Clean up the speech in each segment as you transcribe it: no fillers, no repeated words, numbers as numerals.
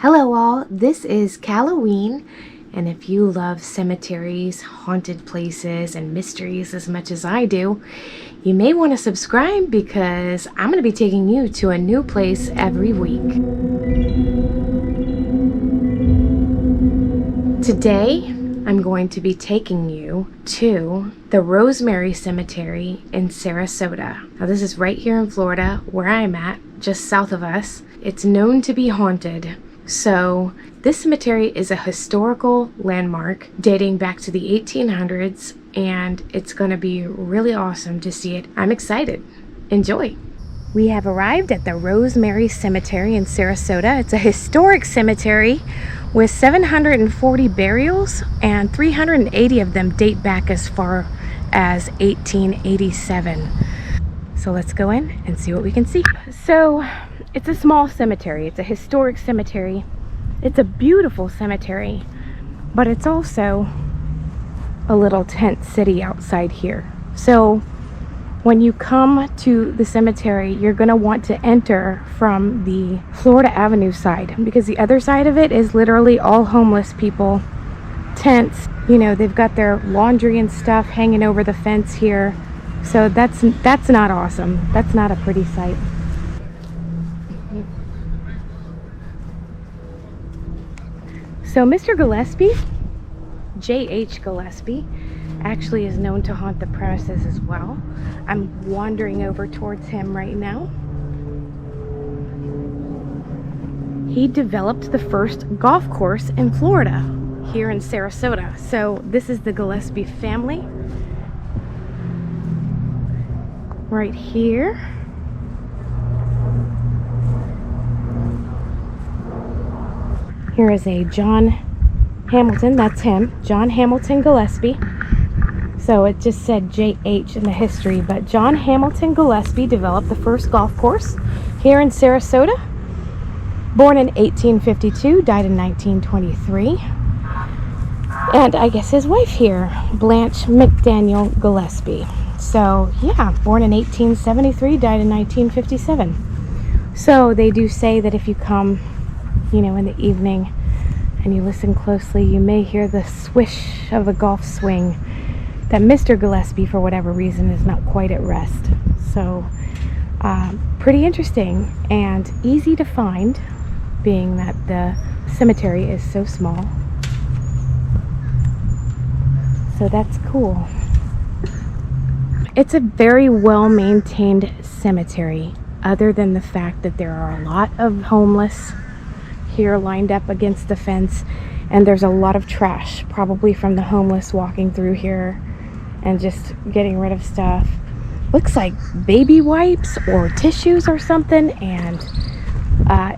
Hello all, this is Halloween, and if you love cemeteries, haunted places, and mysteries as much as I do, you may want to subscribe because I'm going to be taking you to a new place every week. Today, I'm going to be taking you to the Rosemary Cemetery in Sarasota. Now this is right here in Florida, where I'm at, just south of us. It's known to be haunted. So this cemetery is a historical landmark dating back to the 1800s, and it's going to be really awesome to see it. I'm excited. Enjoy. We have arrived at the Rosemary Cemetery in Sarasota. It's a historic cemetery with 740 burials, and 380 of them date back as far as 1887. So let's go in and see what we can see. So it's a small cemetery. It's a historic cemetery. It's a beautiful cemetery, but it's also a little tent city outside here. So when you come to the cemetery, you're going to want to enter from the Florida Avenue side, because the other side of it is literally all homeless people, tents. You know, they've got their laundry and stuff hanging over the fence here. So that's not awesome. That's not a pretty sight. So Mr. Gillespie, J.H. Gillespie, actually is known to haunt the premises as well. I'm wandering over towards him right now. He developed the first golf course in Florida, here in Sarasota. So this is the Gillespie family. Right here. Here is a John Hamilton, that's him, John Hamilton Gillespie. So it just said J.H. in the history, but John Hamilton Gillespie developed the first golf course here in Sarasota. Born in 1852, died in 1923. And I guess his wife here, Blanche McDaniel Gillespie. So yeah, born in 1873, died in 1957. So they do say that if you come, you know, in the evening and you listen closely, you may hear the swish of a golf swing, that Mr. Gillespie, for whatever reason, is not quite at rest. So pretty interesting and easy to find, being that the cemetery is so small. So that's cool. It's a very well maintained cemetery, other than the fact that there are a lot of homeless here lined up against the fence, and there's a lot of trash, probably from the homeless walking through here and just getting rid of stuff. Looks like baby wipes or tissues or something, and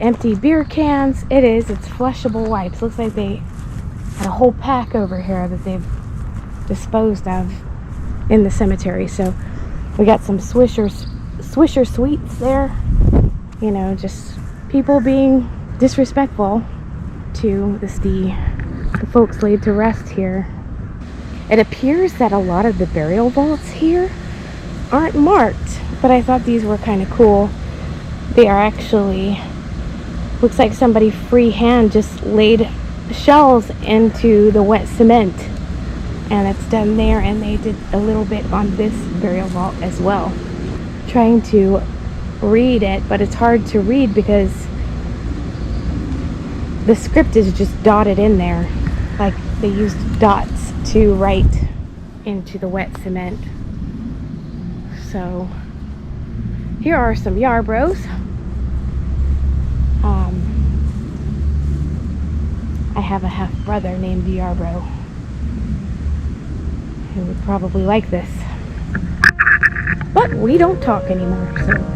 empty beer cans. It's flushable wipes. Looks like they had a whole pack over here that they've disposed of in the cemetery. So we got some Swisher sweets there, you know, just people being disrespectful to the folks laid to rest here. It appears that a lot of the burial vaults here aren't marked, but I thought these were kind of cool. They are actually, looks like somebody freehand just laid shells into the wet cement, and it's done there, and they did a little bit on this burial vault as well. Trying to read it, but it's hard to read because the script is just dotted in there, like they used dots to write into the wet cement. So here are some Yarbros. I have a half brother named Yarbro who would probably like this, but we don't talk anymore, so.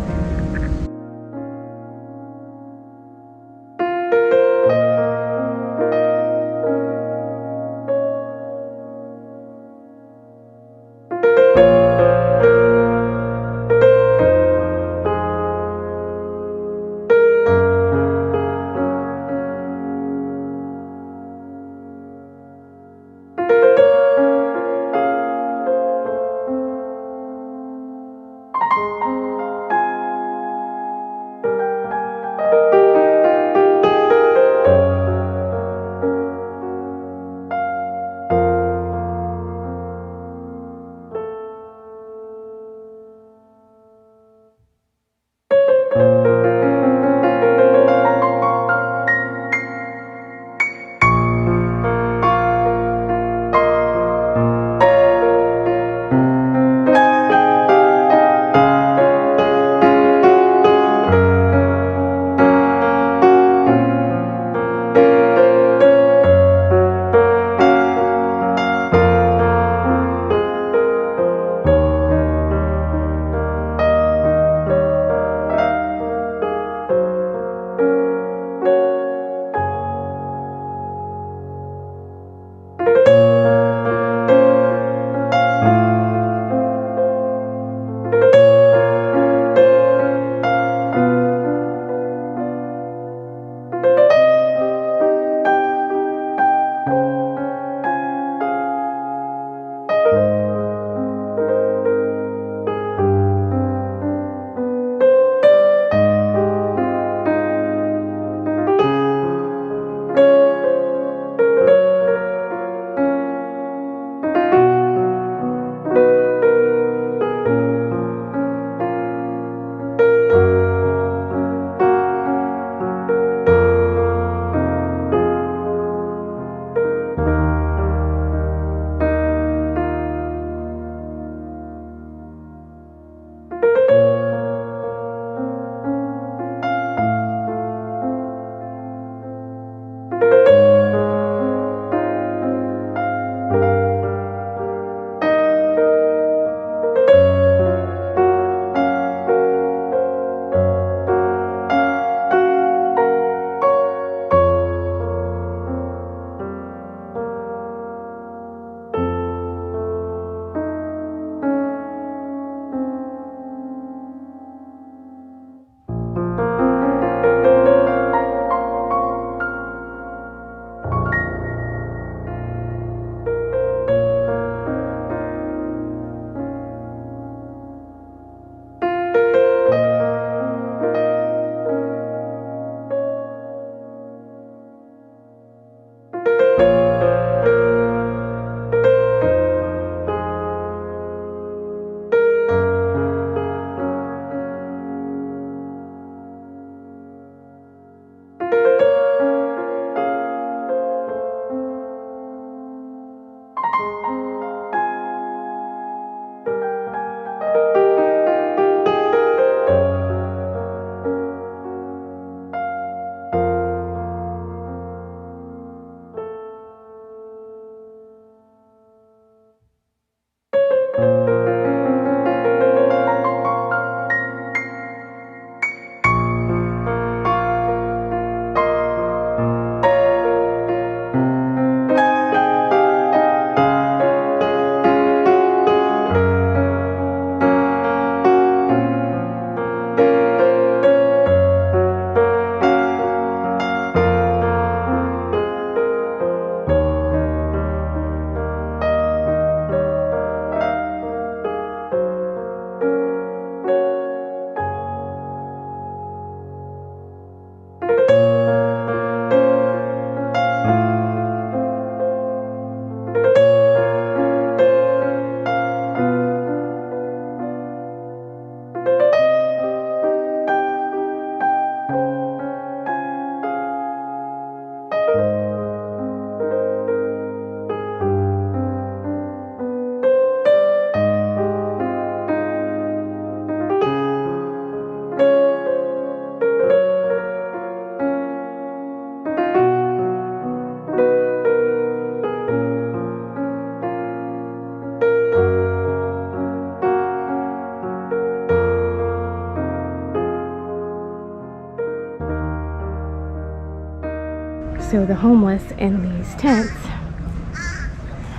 So the homeless in these tents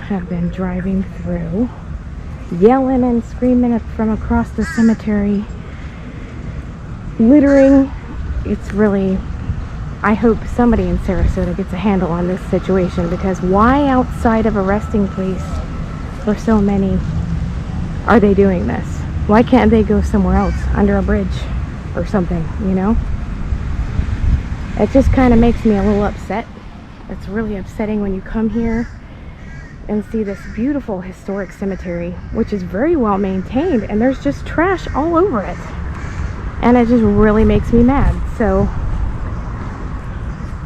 have been driving through, yelling and screaming from across the cemetery, littering. It's really, I hope somebody in Sarasota gets a handle on this situation, because why outside of a resting place for so many are they doing this? Why can't they go somewhere else, under a bridge or something, you know? It just kind of makes me a little upset. It's really upsetting when you come here and see this beautiful historic cemetery, which is very well maintained, and there's just trash all over it. And it just really makes me mad. So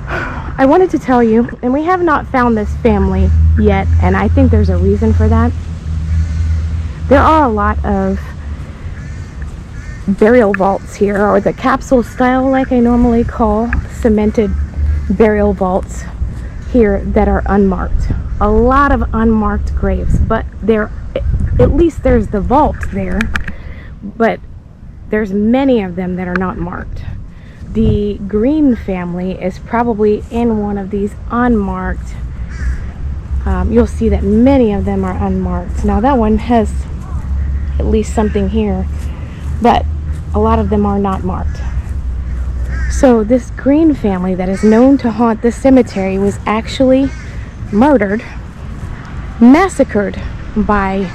I wanted to tell you, and we have not found this family yet, and I think there's a reason for that. There are a lot of burial vaults here, or the capsule style, like I normally call cemented burial vaults here, that are unmarked. A lot of unmarked graves, but there, at least there's the vault there, but there's many of them that are not marked. The Green family is probably in one of these unmarked. You'll see that many of them are unmarked. Now that one has at least something here, but a lot of them are not marked. So this Green family that is known to haunt this cemetery was actually murdered, massacred by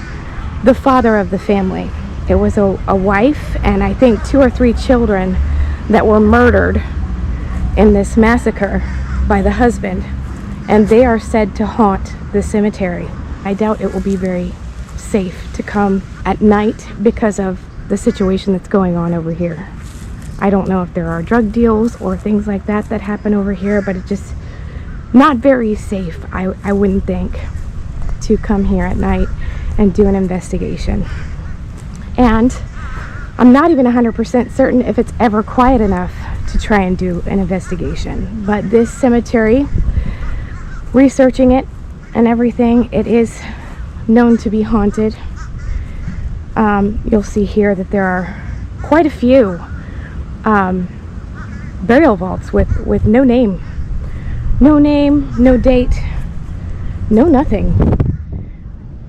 the father of the family. It was a wife and I think 2 or 3 children that were murdered in this massacre by the husband, and they are said to haunt the cemetery. I doubt it will be very safe to come at night because of the situation that's going on over here. I don't know if there are drug deals or things like that that happen over here, but it's just not very safe, I wouldn't think, to come here at night and do an investigation. And I'm not even 100% certain if it's ever quiet enough to try and do an investigation. But this cemetery researching it and everything, it is known to be haunted. You'll see here that there are quite a few burial vaults with no name, no date, no nothing.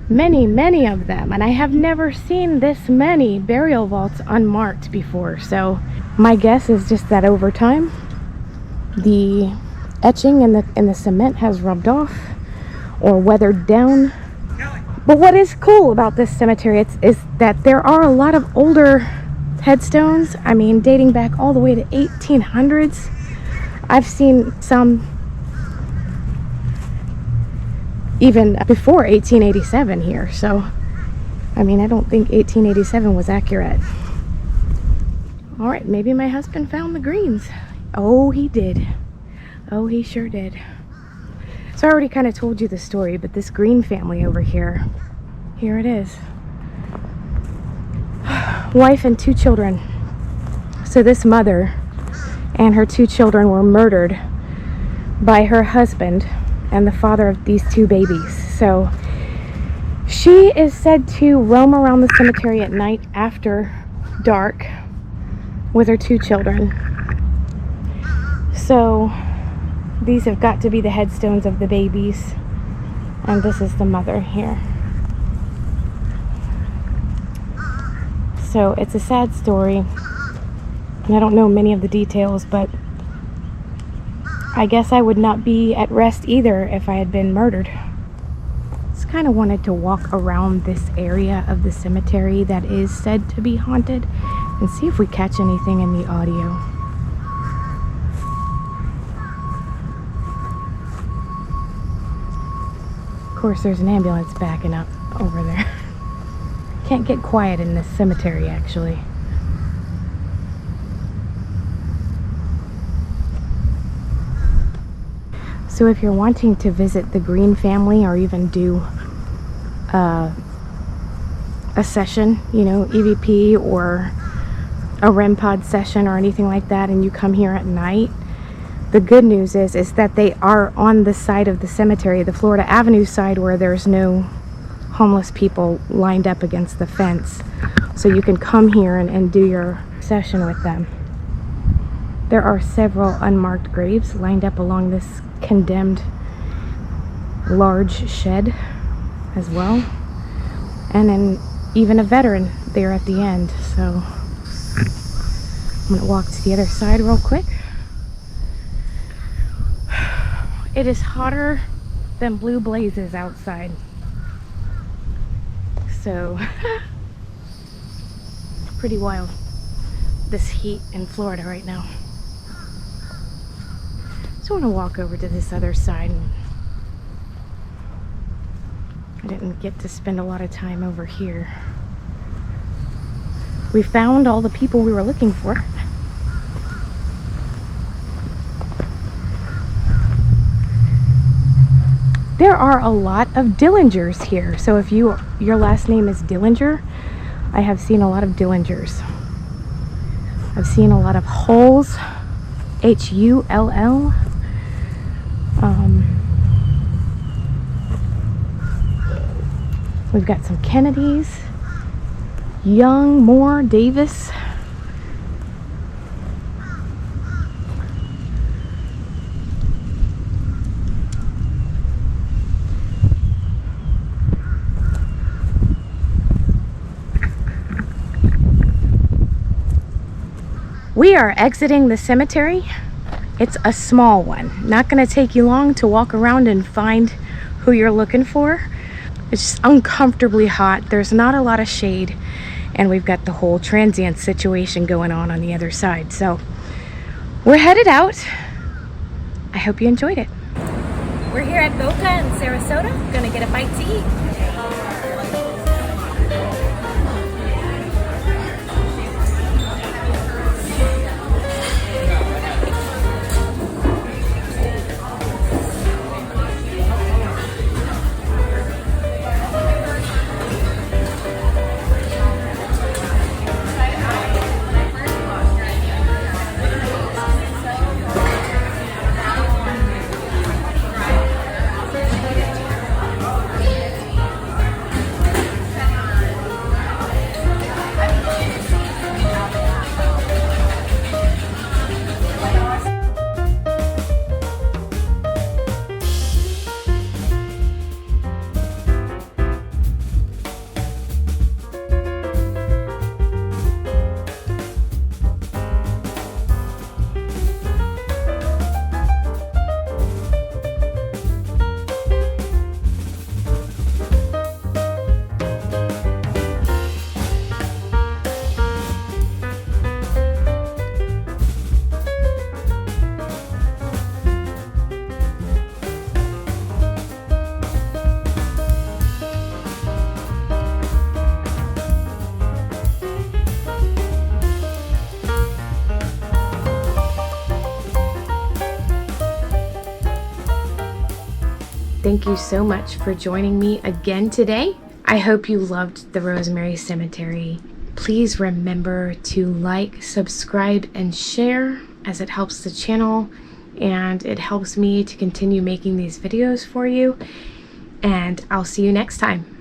Many of them, and I have never seen this many burial vaults unmarked before. So my guess is just that over time the etching and the cement has rubbed off or weathered down. But what is cool about this cemetery is that there are a lot of older headstones. I mean, dating back all the way to 1800s. I've seen some even before 1887 here. So, I mean, I don't think 1887 was accurate. All right, maybe my husband found the greens. Oh, he did. Oh, he sure did. So I already kind of told you the story, but this Green family over here, here it is. Wife and 2 children. So this mother and her 2 children were murdered by her husband and the father of these 2 babies. So she is said to roam around the cemetery at night after dark with her 2 children. So these have got to be the headstones of the babies, and this is the mother here. So it's a sad story, and I don't know many of the details, but I guess I would not be at rest either if I had been murdered. Just kind of wanted to walk around this area of the cemetery that is said to be haunted and see if we catch anything in the audio. Of course, there's an ambulance backing up over there. Can't get quiet in this cemetery, actually. So if you're wanting to visit the Green family or even do a session, you know, EVP or a REM pod session or anything like that, and you come here at night, the good news is that they are on the side of the cemetery, the Florida Avenue side, where there's no homeless people lined up against the fence. So you can come here and do your session with them. There are several unmarked graves lined up along this condemned large shed as well. And then even a veteran there at the end. So I'm going to walk to the other side real quick. It is hotter than blue blazes outside. So, pretty wild, this heat in Florida right now. So I want to walk over to this other side. I didn't get to spend a lot of time over here. We found all the people we were looking for. There are a lot of Dillingers here. So if your last name is Dillinger, I have seen a lot of Dillingers. I've seen a lot of Hulls, Hull. We've got some Kennedys, Young, Moore, Davis. We are exiting the cemetery. It's a small one. Not going to take you long to walk around and find who you're looking for. It's just uncomfortably hot. There's not a lot of shade. And we've got the whole transient situation going on the other side. So we're headed out. I hope you enjoyed it. We're here at Boca in Sarasota. Gonna get a bite to eat. Thank you so much for joining me again today. I hope you loved the Rosemary Cemetery. Please remember to like, subscribe, and share, as it helps the channel and it helps me to continue making these videos for you. And I'll see you next time.